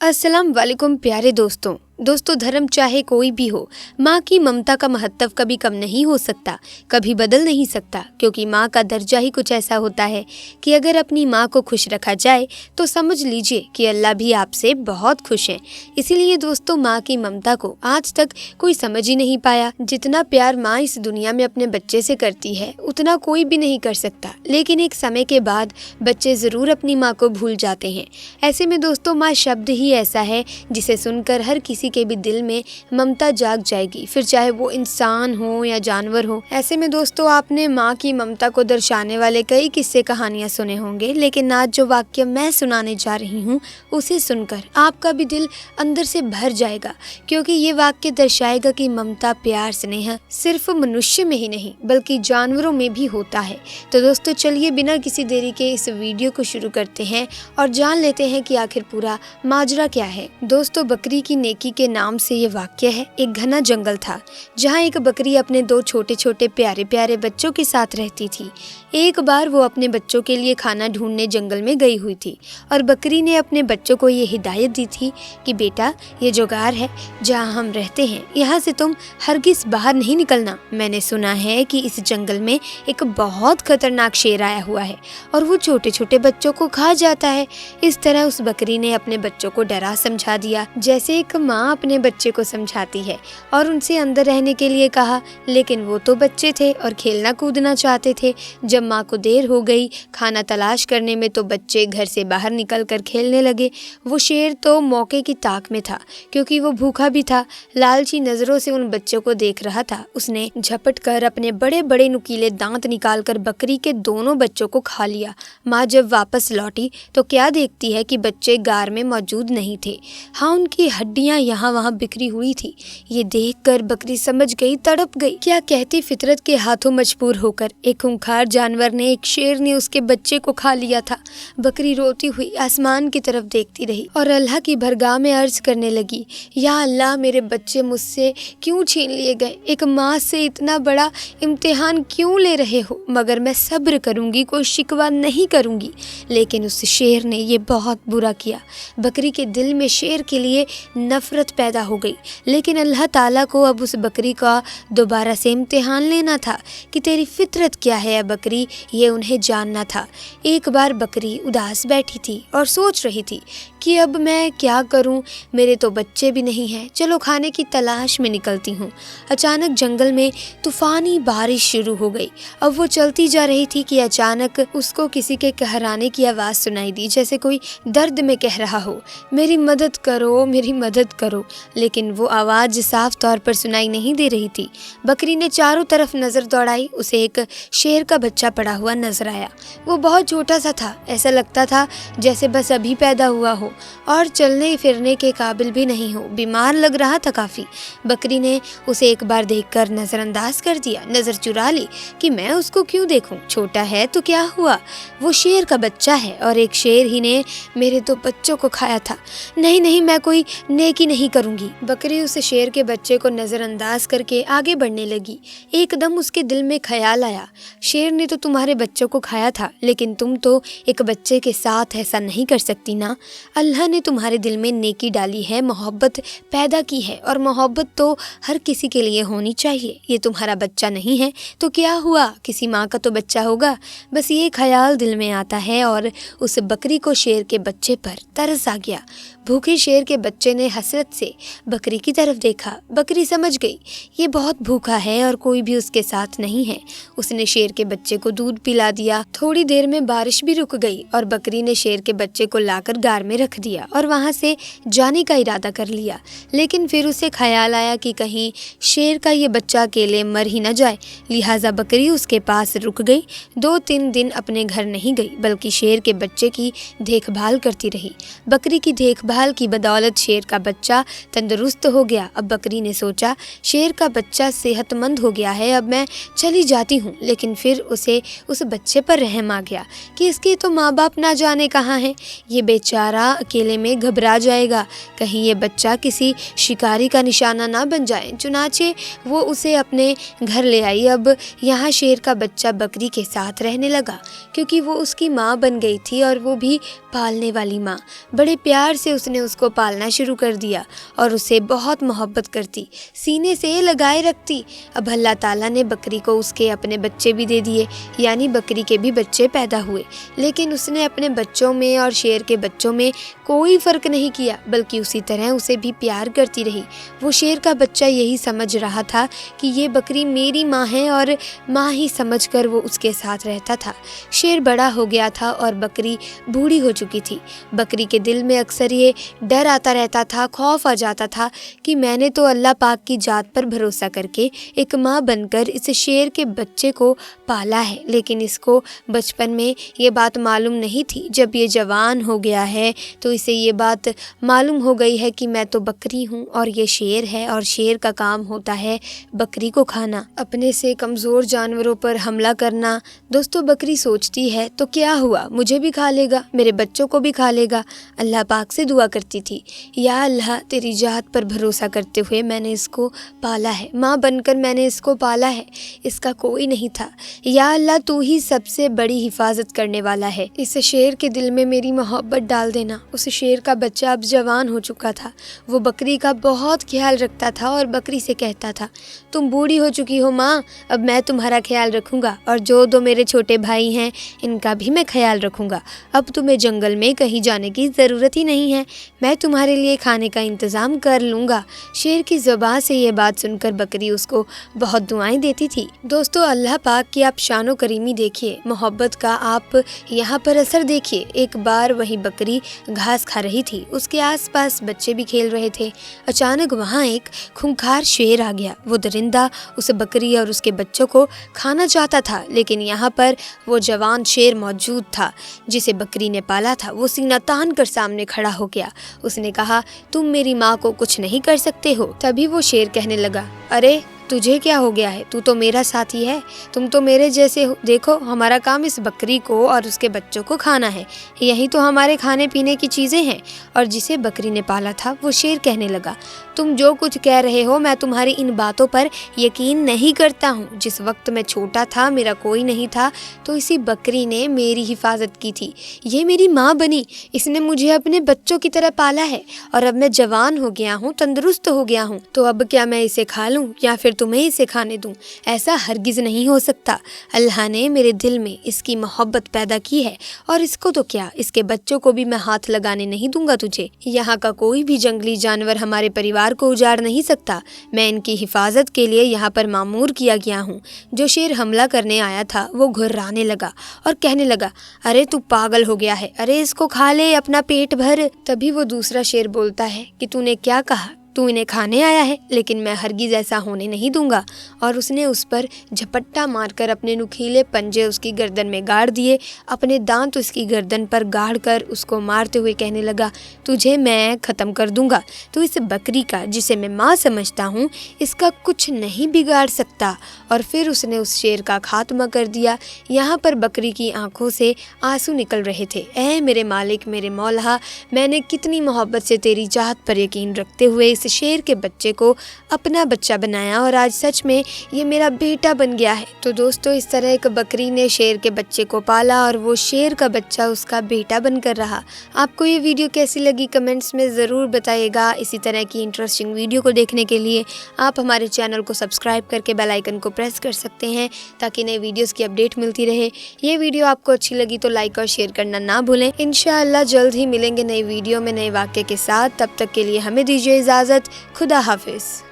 अस्सलाम वालेकुम प्यारे दोस्तों धर्म चाहे कोई भी हो, माँ की ममता का महत्व कभी कम नहीं हो सकता, कभी बदल नहीं सकता, क्योंकि माँ का दर्जा ही कुछ ऐसा होता है कि अगर अपनी माँ को खुश रखा जाए तो समझ लीजिए कि अल्लाह भी आपसे बहुत खुश है। इसीलिए दोस्तों, माँ की ममता को आज तक कोई समझ ही नहीं पाया। जितना प्यार माँ इस दुनिया में अपने बच्चे से करती है उतना कोई भी नहीं कर सकता, लेकिन एक समय के बाद बच्चे ज़रूर अपनी माँ को भूल जाते हैं। ऐसे में दोस्तों, माँ शब्द ही ऐसा है जिसे सुनकर हर किसी के भी दिल में ममता जाग जाएगी, फिर चाहे वो इंसान हो या जानवर हो। ऐसे में दोस्तों, आपने माँ की ममता को दर्शाने वाले कई किस्से कहानियां सुने होंगे, लेकिन आज जो वाक्य मैं सुनाने जा रही हूँ उसे सुनकर आपका भी दिल अंदर से भर जाएगा, क्योंकि ये वाक्य दर्शाएगा कि ममता, प्यार, स्नेह सिर्फ मनुष्य में ही नहीं बल्कि जानवरों में भी होता है। तो दोस्तों चलिए बिना किसी देरी के इस वीडियो को शुरू करते हैं और जान लेते हैं कि आखिर पूरा माजरा क्या है। दोस्तों, बकरी की नेकी के नाम से ये वाक्य है। एक घना जंगल था जहाँ एक बकरी अपने दो छोटे छोटे प्यारे प्यारे बच्चों के साथ रहती थी। एक बार वो अपने बच्चों के लिए खाना ढूंढने जंगल में गई हुई थी और बकरी ने अपने बच्चों को ये हिदायत दी थी कि बेटा, ये जो गार है जहाँ हम रहते हैं, यहाँ से तुम हरगिज़ बाहर नहीं निकलना। मैंने सुना है कि इस जंगल में एक बहुत खतरनाक शेर आया हुआ है और वो छोटे छोटे बच्चों को खा जाता है। इस तरह उस बकरी ने अपने बच्चों को डरा समझा दिया, जैसे एक माँ अपने बच्चे को समझाती है, और उनसे अंदर रहने के लिए कहा। लेकिन वो तो बच्चे थे और खेलना कूदना चाहते थे। जब माँ को देर हो गई खाना तलाश करने में तो बच्चे घर से बाहर निकल कर खेलने लगे। वो शेर तो मौके की ताक में था, क्योंकि वो भूखा भी था। लालची नजरों से उन बच्चों को देख रहा था। उसने झपट कर अपने बड़े बड़े नुकीले दांत निकाल कर बकरी के दोनों बच्चों को खा लिया। माँ जब वापस लौटी तो क्या देखती है कि बच्चे गार में मौजूद नहीं थे। हाँ, उनकी हड्डियां यहाँ वहाँ बिखरी हुई थी। ये देखकर बकरी समझ गई, तड़प गई। क्या कहती फितरत के हाथों मजबूर होकर एक खूंखार जानवर ने, एक शेर ने उसके बच्चे को खा लिया था। बकरी रोती हुई आसमान की तरफ देखती रही और अल्लाह की बरगाह में अर्ज करने लगी, या अल्लाह, मेरे बच्चे मुझसे क्यों छीन लिए गए? एक माँ से इतना बड़ा इम्तिहान क्यों ले रहे हो? मगर मैं सब्र करूंगी, कोई शिकवा नहीं करूंगी। लेकिन उस शेर ने ये बहुत बुरा किया। बकरी के दिल में शेर के लिए नफरत पैदा हो गई। लेकिन अल्लाह ताला को अब उस बकरी का दोबारा से इम्तिहान लेना था कि तेरी फितरत क्या है बकरी, ये उन्हें जानना था। एक बार बकरी उदास बैठी थी और सोच रही थी कि अब मैं क्या करूं, मेरे तो बच्चे भी नहीं हैं, चलो खाने की तलाश में निकलती हूं। अचानक जंगल में तूफानी बारिश शुरू हो गई। अब वो चलती जा रही थी कि अचानक उसको किसी के कहराने की आवाज़ सुनाई दी, जैसे कोई दर्द में कह रहा हो, मेरी मदद करो, मेरी मदद करो। लेकिन वो आवाज़ साफ तौर पर सुनाई नहीं दे रही थी। बकरी ने चारों तरफ नज़र दौड़ाई। उसे एक शेर का बच्चा पड़ा हुआ नजर आया। वो बहुत छोटा सा था, ऐसा लगता था जैसे बस अभी पैदा हुआ हो और चलने फिरने के काबिल भी नहीं हो। बीमार लग रहा था काफ़ी। बकरी ने उसे एक बार देखकर नज़रअंदाज कर दिया, नज़र चुरा ली कि मैं उसको क्यों देखूं, छोटा है तो क्या हुआ, वो शेर का बच्चा है और एक शेर ही ने मेरे दो बच्चों को खाया था। नहीं नहीं, मैं कोई नेकी नहीं करूंगी। बकरी उस शेर के बच्चे को नज़रअंदाज करके आगे बढ़ने लगी। एकदम उसके दिल में ख्याल आया, शेर ने तो तुम्हारे बच्चों को खाया था, लेकिन तुम तो एक बच्चे के साथ ऐसा नहीं कर सकती ना। अल्लाह ने तुम्हारे दिल में नेकी डाली है, मोहब्बत पैदा की है, और मोहब्बत तो हर किसी के लिए होनी चाहिए। ये तुम्हारा बच्चा नहीं है तो क्या हुआ, किसी माँ का तो बच्चा होगा। बस ये ख्याल दिल में आता है और उस बकरी को शेर के बच्चे पर तरस आ गया। भूखे शेर के बच्चे ने हसरत से बकरी की तरफ देखा। बकरी समझ गई ये बहुत भूखा है और कोई भी उसके साथ नहीं है। उसने शेर के बच्चे को दूध पिला दिया। थोड़ी देर में बारिश भी रुक गई और बकरी ने शेर के बच्चे को लाकर गार में रख दिया और वहां से जाने का इरादा कर लिया। लेकिन फिर उसे ख्याल आया कि कहीं शेर का ये बच्चा अकेले मर ही न जाए, लिहाजा बकरी उसके पास रुक गई। 2-3 दिन अपने घर नहीं गई, बल्कि शेर के बच्चे की देखभाल करती रही। बकरी की देखभाल की बदौलत शेर का बच्चा तंदुरुस्त हो गया। अब बकरी ने सोचा, शेर का बच्चा सेहतमंद हो गया है, अब मैं चली जाती हूँ। लेकिन फिर उसे उस बच्चे पर रहम आ गया कि इसके तो माँ बाप ना जाने कहाँ हैं, ये बेचारा अकेले में घबरा जाएगा, कहीं ये बच्चा किसी शिकारी का निशाना ना बन जाए। चुनाचे वो उसे अपने घर ले आई। अब यहाँ शेर का बच्चा बकरी के साथ रहने लगा, क्योंकि वो उसकी माँ बन गई थी और वो भी पालने वाली माँ। बड़े प्यार से اس نے اس کو پالنا شروع کر دیا اور اسے بہت محبت کرتی، سینے سے لگائے رکھتی۔ اب اللہ تعالیٰ نے بکری کو اس کے اپنے بچے بھی دے دیے، یعنی بکری کے بھی بچے پیدا ہوئے، لیکن اس نے اپنے بچوں میں اور شیر کے بچوں میں کوئی فرق نہیں کیا، بلکہ اسی طرح اسے بھی پیار کرتی رہی۔ وہ شیر کا بچہ یہی سمجھ رہا تھا کہ یہ بکری میری ماں ہے اور ماں ہی سمجھ کر وہ اس کے ساتھ رہتا تھا۔ شیر بڑا ہو گیا تھا اور بکری بوڑھی ہو چکی تھی۔ بکری کے دل میں اکثر یہ ڈر آتا رہتا تھا، خوف آ جاتا تھا کہ میں نے تو اللہ پاک کی ذات پر بھروسہ کر کے ایک ماں بن کر اس شیر کے بچے کو پالا ہے، لیکن اس کو بچپن میں یہ بات معلوم نہیں تھی۔ جب یہ جوان ہو گیا ہے تو اسے یہ بات معلوم ہو گئی ہے کہ میں تو بکری ہوں اور یہ شیر ہے، اور شیر کا کام ہوتا ہے بکری کو کھانا، اپنے سے کمزور جانوروں پر حملہ کرنا۔ دوستو بکری سوچتی ہے تو کیا ہوا، مجھے بھی کھا لے گا، میرے بچوں کو بھی کھا لے گا۔ اللہ پاک سے دعا کرتی تھی، یا اللہ تیری ذات پر بھروسہ کرتے ہوئے میں نے اس کو پالا ہے، ماں بن کر میں نے اس کو پالا ہے، اس کا کوئی نہیں تھا۔ یا اللہ تو ہی سب سے بڑی حفاظت کرنے والا ہے، اس شیر کے دل میں میری محبت ڈال دینا۔ اس شیر کا بچہ اب جوان ہو چکا تھا، وہ بکری کا بہت خیال رکھتا تھا اور بکری سے کہتا تھا، تم بوڑھی ہو چکی ہو ماں، اب میں تمہارا خیال رکھوں گا، اور جو دو میرے چھوٹے بھائی ہیں ان کا بھی میں خیال رکھوں گا۔ اب تمہیں جنگل میں کہیں جانے کی ضرورت ہی نہیں ہے، میں تمہارے لیے کھانے کا انتظام کر لوں گا۔ شیر کی زبان سے یہ بات سن کر بکری اس کو بہت دعائیں دیتی تھی۔ دوستو اللہ پاک کی آپ شان و کریمی دیکھیے، محبت کا آپ یہاں پر اثر دیکھیے۔ ایک بار وہی بکری گھاس کھا رہی تھی، اس کے آس پاس بچے بھی کھیل رہے تھے۔ اچانک وہاں ایک خونخوار شیر آ گیا۔ وہ درندہ اس بکری اور اس کے بچوں کو کھانا چاہتا تھا، لیکن یہاں پر وہ جوان شیر موجود تھا جسے بکری نے پالا تھا۔ وہ سینہ تان کر سامنے کھڑا ہو گیا۔ اس نے کہا، تم میری ماں کو کچھ نہیں کر سکتے ہو۔ تبھی وہ شیر کہنے لگا، ارے تجھے کیا ہو گیا ہے، تو تو میرا ساتھی ہے، تم تو میرے جیسے ہو۔ دیکھو ہمارا کام اس بکری کو اور اس کے بچوں کو کھانا ہے، یہی تو ہمارے کھانے پینے کی چیزیں ہیں۔ اور جسے بکری نے پالا تھا وہ شیر کہنے لگا، تم جو کچھ کہہ رہے ہو میں تمہاری ان باتوں پر یقین نہیں کرتا ہوں۔ جس وقت میں چھوٹا تھا، میرا کوئی نہیں تھا، تو اسی بکری نے میری حفاظت کی تھی، یہ میری ماں بنی، اس نے مجھے اپنے بچوں کی طرح پالا ہے، اور اب میں جوان ہو گیا ہوں، تندرست ہو گیا ہوں، تو اب کیا میں اسے کھا لوں یا پھر تمہیں اسے کھانے دوں؟ ایسا ہرگز نہیں ہو سکتا۔ اللہ نے میرے دل میں اس کی محبت پیدا کی ہے، اور اس کو تو کیا، اس کے بچوں کو بھی میں ہاتھ لگانے نہیں دوں گا تجھے۔ یہاں کا کوئی بھی جنگلی جانور ہمارے پریوار کو اجاڑ نہیں سکتا، میں ان کی حفاظت کے لیے یہاں پر مامور کیا گیا ہوں۔ جو شیر حملہ کرنے آیا تھا وہ گھرانے لگا اور کہنے لگا، ارے تو پاگل ہو گیا ہے، ارے اس کو کھا لے، اپنا پیٹ بھر۔ تبھی وہ دوسرا شیر بولتا ہے کہ تو نے کیا کہا، تو انہیں کھانے آیا ہے، لیکن میں ہرگز ایسا ہونے نہیں دوں گا۔ اور اس نے اس پر جھپٹا مار کر اپنے نکھیلے پنجے اس کی گردن میں گاڑ دیے، اپنے دانت اس کی گردن پر گاڑ کر اس کو مارتے ہوئے کہنے لگا، تجھے میں ختم کر دوں گا، تو اس بکری کا جسے میں ماں سمجھتا ہوں اس کا کچھ نہیں بگاڑ سکتا۔ اور پھر اس نے اس شیر کا خاتمہ کر دیا۔ یہاں پر بکری کی آنکھوں سے آنسو نکل رہے تھے۔ اے میرے مالک، میرے مولا، میں نے کتنی محبت سے تیری ذات پر یقین رکھتے ہوئے اس شیر کے بچے کو اپنا بچہ بنایا، اور آج سچ میں یہ میرا بیٹا بن گیا ہے۔ تو دوستو اس طرح ایک بکری نے شیر کے بچے کو پالا، اور وہ شیر کا بچہ اس کا بیٹا بن کر رہا۔ آپ کو یہ ویڈیو کیسی لگی کمنٹس میں ضرور بتائیے گا۔ اسی طرح کی انٹرسٹنگ ویڈیو کو دیکھنے کے لیے آپ ہمارے چینل کو سبسکرائب کر کے بیل آئیکن کو پریس کر سکتے ہیں تاکہ نئے ویڈیوز کی اپڈیٹ ملتی رہے۔ یہ ویڈیو آپ کو اچھی لگی تو لائک اور شیئر کرنا نہ بھولیں۔ انشاءاللہ جلد ہی ملیں گے نئی ویڈیو میں نئے واقعے کے ساتھ، تب تک کے لیے ہمیں دیجیے اجازت۔ خدا حافظ۔